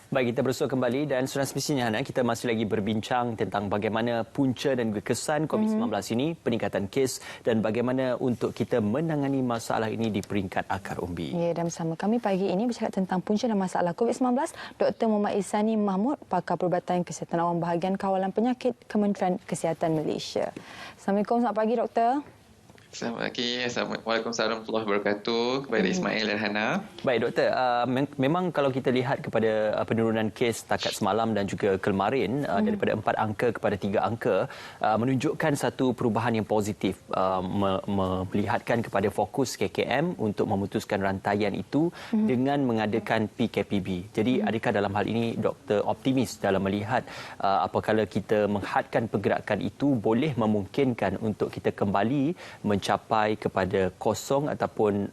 Baik, kita bersua kembali dan sudah semestinya Hana, kita masih lagi berbincang tentang bagaimana punca dan kesan COVID-19 ini, peningkatan kes dan bagaimana untuk kita menangani masalah ini di peringkat akar umbi. Ya, dan bersama kami pagi ini bercakap tentang punca dan masalah COVID-19, Dr. Muhammad Ihsani Mahmud, Pakar Perubatan Kesihatan Awam Bahagian Kawalan Penyakit Kementerian Kesihatan Malaysia. Assalamualaikum, selamat pagi Doktor. Selamat pagi. Assalamualaikum warahmatullahi wabarakatuh kepada Ismail dan Hana. Baik Doktor, memang kalau kita lihat kepada penurunan kes setakat semalam dan juga kemarin daripada 4 angka kepada 3 angka menunjukkan satu perubahan yang positif, melihatkan kepada fokus KKM untuk memutuskan rantaian itu dengan mengadakan PKPB. Jadi adakah dalam hal ini Doktor optimis dalam melihat apabila kita menghadkan pergerakan itu boleh memungkinkan untuk kita kembali mencapai kepada kosong ataupun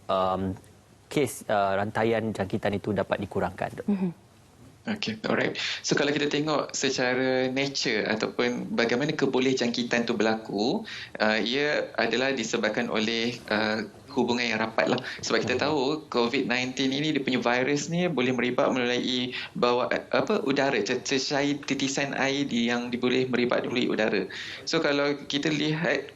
kes rantaian jangkitan itu dapat dikurangkan. Okey, alright. So kalau kita tengok secara nature ataupun bagaimana kebolehjangkitan itu berlaku, ia adalah disebabkan oleh hubungan yang rapat lah. Sebab kita tahu COVID-19 ini, dia punya virus ni boleh merebak melalui udara, cecair titisan air yang boleh merebak melalui udara. So kalau kita lihat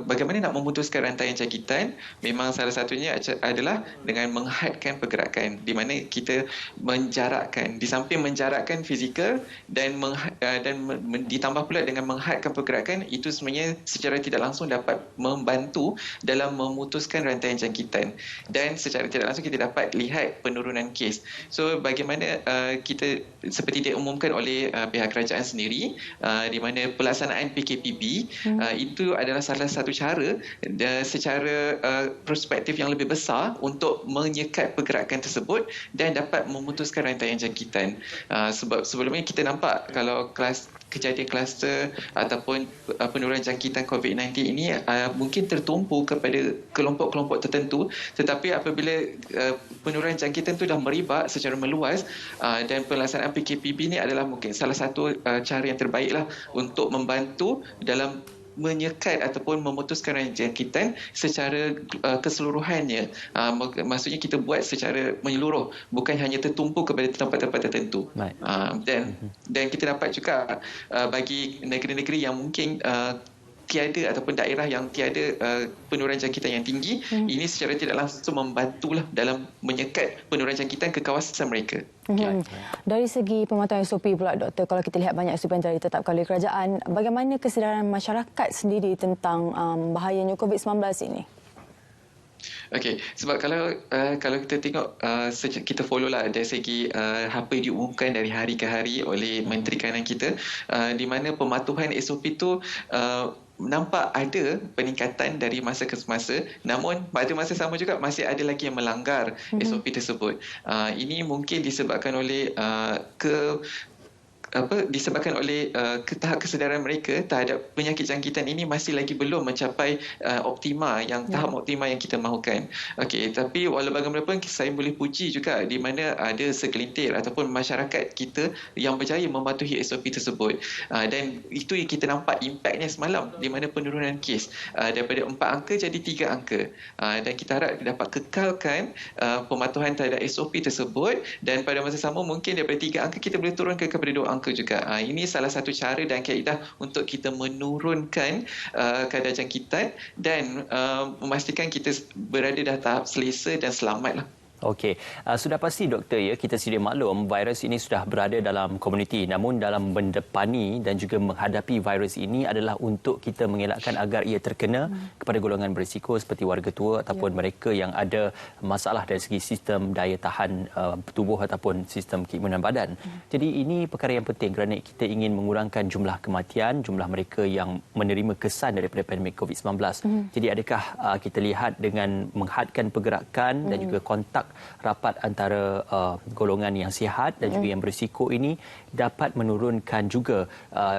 bagaimana nak memutuskan rantaian jangkitan, memang salah satunya adalah dengan menghadkan pergerakan, di mana kita menjarakkan, di samping menjarakkan fizikal dan ditambah pula dengan menghadkan pergerakan, itu sebenarnya secara tidak langsung dapat membantu dalam memutuskan rantaian jangkitan, dan secara tidak langsung kita dapat lihat penurunan kes. So bagaimana kita seperti diumumkan oleh pihak kerajaan sendiri, di mana pelaksanaan PKPB itu adalah salah satu cara secara perspektif yang lebih besar untuk menyekat pergerakan tersebut dan dapat memutuskan rantaian jangkitan. Sebab sebelumnya kita nampak kalau kejadian kluster ataupun penurunan jangkitan COVID-19 ini mungkin tertumpu kepada kelompok-kelompok tertentu, tetapi apabila penurunan jangkitan itu dah merebak secara meluas, dan pelaksanaan PKPB ini adalah mungkin salah satu cara yang terbaiklah untuk membantu dalam menyekat ataupun memutuskan jangkitan secara keseluruhannya. Maksudnya kita buat secara menyeluruh, bukan hanya tertumpu kepada tempat-tempat tertentu. Dan kita dapat juga bagi negeri-negeri yang mungkin tiada ataupun daerah yang tiada penurunan jangkitan yang tinggi, ini secara tidak langsung membantulah dalam menyekat penurunan jangkitan ke kawasan mereka. Dari segi pemantauan SOP pula Doktor, kalau kita lihat banyak SOP yang telah ditetapkan oleh kerajaan, bagaimana kesedaran masyarakat sendiri tentang bahayanya COVID-19 ini? Okey, sebab kalau kita tengok, kita follow lah dari segi apa yang diumumkan dari hari ke hari oleh Menteri Kanan kita, di mana pematuhan SOP itu nampak ada peningkatan dari masa ke semasa, namun pada masa sama juga masih ada lagi yang melanggar SOP tersebut. Ini mungkin disebabkan oleh disebabkan oleh tahap kesedaran mereka terhadap penyakit jangkitan ini masih lagi belum mencapai tahap optima yang kita mahukan. Okey, tapi walau bagaimanapun saya boleh puji juga di mana ada segelintir ataupun masyarakat kita yang berjaya mematuhi SOP tersebut, dan itu yang kita nampak impaknya semalam, di mana penurunan kes daripada 4 angka jadi 3 angka, dan kita harap dapat kekalkan pematuhan terhadap SOP tersebut, dan pada masa sama mungkin daripada 3 angka kita boleh turunkan kepada 2 angka juga. Ini salah satu cara dan kaedah untuk kita menurunkan kadar jangkitan dan memastikan kita berada dalam tahap selesa dan selamatlah. Okey, sudah pasti Doktor, ya, kita sedia maklum virus ini sudah berada dalam komuniti, namun dalam mendepani dan juga menghadapi virus ini adalah untuk kita mengelakkan agar ia terkena kepada golongan berisiko seperti warga tua ataupun mereka yang ada masalah dari segi sistem daya tahan tubuh ataupun sistem keimunan badan. Jadi ini perkara yang penting kerana kita ingin mengurangkan jumlah kematian, jumlah mereka yang menerima kesan daripada pandemik COVID-19. Jadi adakah kita lihat dengan menghadkan pergerakan dan juga kontak rapat antara golongan yang sihat dan juga yang berisiko ini dapat menurunkan juga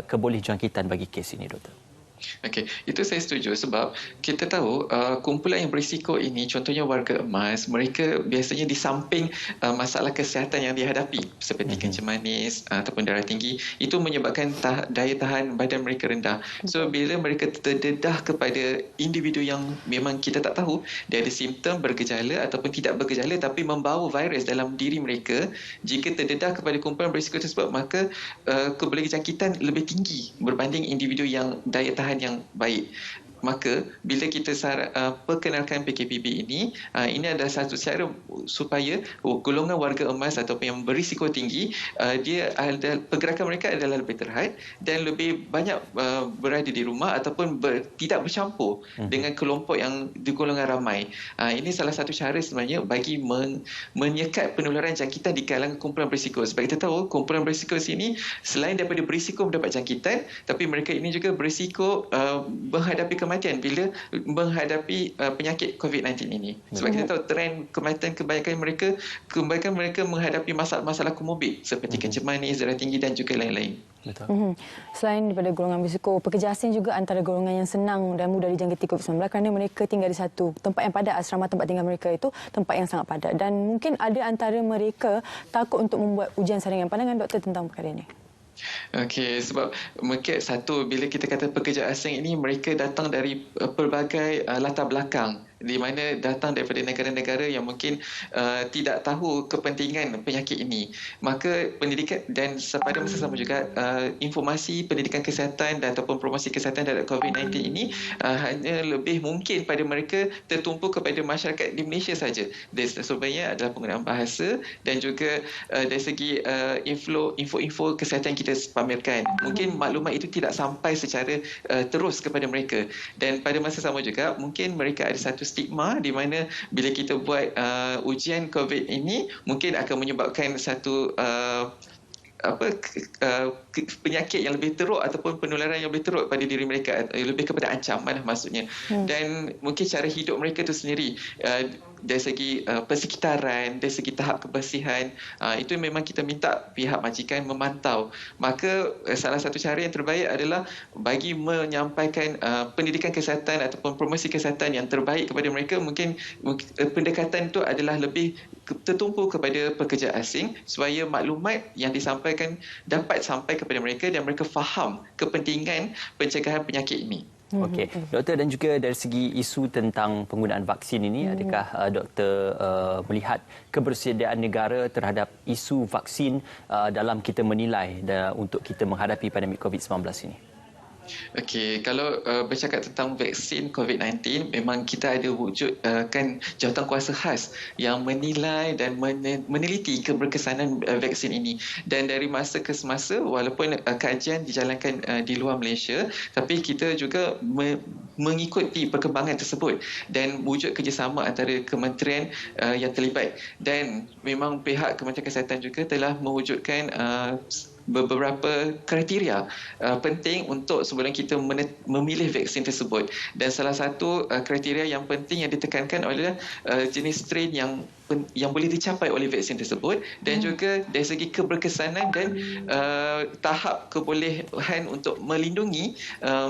kebolehjangkitan bagi kes ini, Doktor? Okey, itu saya setuju sebab kita tahu kumpulan yang berisiko ini, contohnya warga emas, mereka biasanya di samping masalah kesihatan yang dihadapi seperti kencing manis ataupun darah tinggi, itu menyebabkan daya tahan badan mereka rendah. So bila mereka terdedah kepada individu yang memang kita tak tahu dia ada simptom, bergejala ataupun tidak bergejala tapi membawa virus dalam diri mereka, jika terdedah kepada kumpulan berisiko tersebut, maka keboleh jangkitan lebih tinggi berbanding individu yang daya tahan yang baik. Maka bila kita perkenalkan PKPB ini adalah satu cara supaya golongan warga emas ataupun yang berisiko tinggi, dia ada pergerakan mereka adalah lebih terhad dan lebih banyak berada di rumah ataupun tidak bercampur dengan kelompok yang di golongan ramai. Ini salah satu cara sebenarnya bagi menyekat penularan jangkitan di kalangan kumpulan berisiko. Sebab kita tahu kumpulan berisiko sini selain daripada berisiko mendapat jangkitan, tapi mereka ini juga berisiko menghadapi kematian bila menghadapi penyakit COVID-19 ini. Sebab kita tahu tren kematian kebanyakan mereka menghadapi masalah-masalah komorbid seperti kencing manis, darah tinggi dan juga lain-lain. Betul. Selain daripada golongan berisiko, pekerja asing juga antara golongan yang senang dan mudah dijangkiti COVID-19 kerana mereka tinggal di satu tempat yang padat. Asrama tempat tinggal mereka itu tempat yang sangat padat. Dan mungkin ada antara mereka takut untuk membuat ujian saringan. Pandangan doktor tentang perkara ini? Okey, sebab mungkin satu, bila kita kata pekerja asing ini, mereka datang dari pelbagai latar belakang, di mana datang daripada negara-negara yang mungkin tidak tahu kepentingan penyakit ini. Maka pendidikan dan pada masa sama juga informasi pendidikan kesihatan dan ataupun promosi kesihatan terhadap COVID-19 ini hanya lebih mungkin pada mereka tertumpu kepada masyarakat di Malaysia saja. Dan sebenarnya adalah penggunaan bahasa dan juga dari segi info-info kesihatan kita pamerkan. Mungkin maklumat itu tidak sampai secara terus kepada mereka. Dan pada masa sama juga mungkin mereka ada satu stigma di mana bila kita buat ujian COVID ini mungkin akan menyebabkan satu penyakit yang lebih teruk ataupun penularan yang lebih teruk pada diri mereka, lebih kepada ancaman maksudnya. Dan mungkin cara hidup mereka itu sendiri dari segi persekitaran, dari segi tahap kebersihan, itu memang kita minta pihak majikan memantau. Maka salah satu cara yang terbaik adalah bagi menyampaikan pendidikan kesihatan ataupun promosi kesihatan yang terbaik kepada mereka. Mungkin pendekatan itu adalah lebih tertumpu kepada pekerja asing supaya maklumat yang disampaikan dapat sampai kepada mereka dan mereka faham kepentingan pencegahan penyakit ini. Okey, doktor, dan juga dari segi isu tentang penggunaan vaksin ini, adakah doktor melihat kebersediaan negara terhadap isu vaksin dalam kita menilai untuk kita menghadapi pandemik COVID-19 ini? Okey, kalau bercakap tentang vaksin COVID-19, memang kita ada wujudkan jawatankuasa khas yang menilai dan meneliti keberkesanan vaksin ini. Dan dari masa ke semasa, walaupun kajian dijalankan di luar Malaysia, tapi kita juga mengikuti perkembangan tersebut dan wujud kerjasama antara kementerian yang terlibat. Dan memang pihak Kementerian Kesihatan juga telah mewujudkan beberapa kriteria penting untuk sebelum kita memilih vaksin tersebut. Dan salah satu kriteria yang penting yang ditekankan adalah jenis strain yang boleh dicapai oleh vaksin tersebut dan juga dari segi keberkesanan dan tahap kebolehan untuk melindungi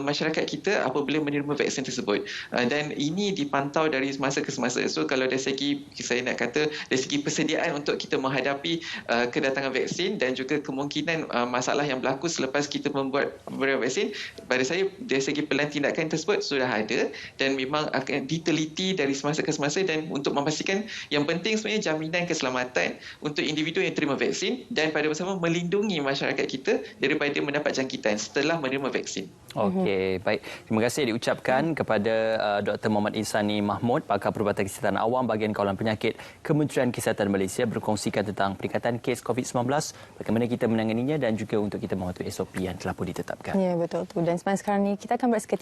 masyarakat kita apabila menerima vaksin tersebut. Dan ini dipantau dari masa ke semasa. So kalau dari segi, saya nak kata dari segi persediaan untuk kita menghadapi kedatangan vaksin dan juga kemungkinan masalah yang berlaku selepas kita membuat beberapa vaksin, pada saya dari segi pelan tindakan tersebut sudah ada dan memang akan diteliti dari semasa ke semasa, dan untuk memastikan yang penting sebenarnya jaminan keselamatan untuk individu yang terima vaksin dan pada bersama melindungi masyarakat kita daripada mendapat jangkitan setelah menerima vaksin. Okey, baik. Terima kasih diucapkan kepada Dr. Muhammad Ihsani Mahmud, Pakar Perubatan Kesihatan Awam Bahagian Kawalan Penyakit Kementerian Kesihatan Malaysia, berkongsikan tentang peningkatan kes COVID-19, bagaimana kita menanganinya dan juga untuk kita mematuhi SOP yang telah pun ditetapkan. Ya, betul. Dan sekarang ni kita akan berehat seketika.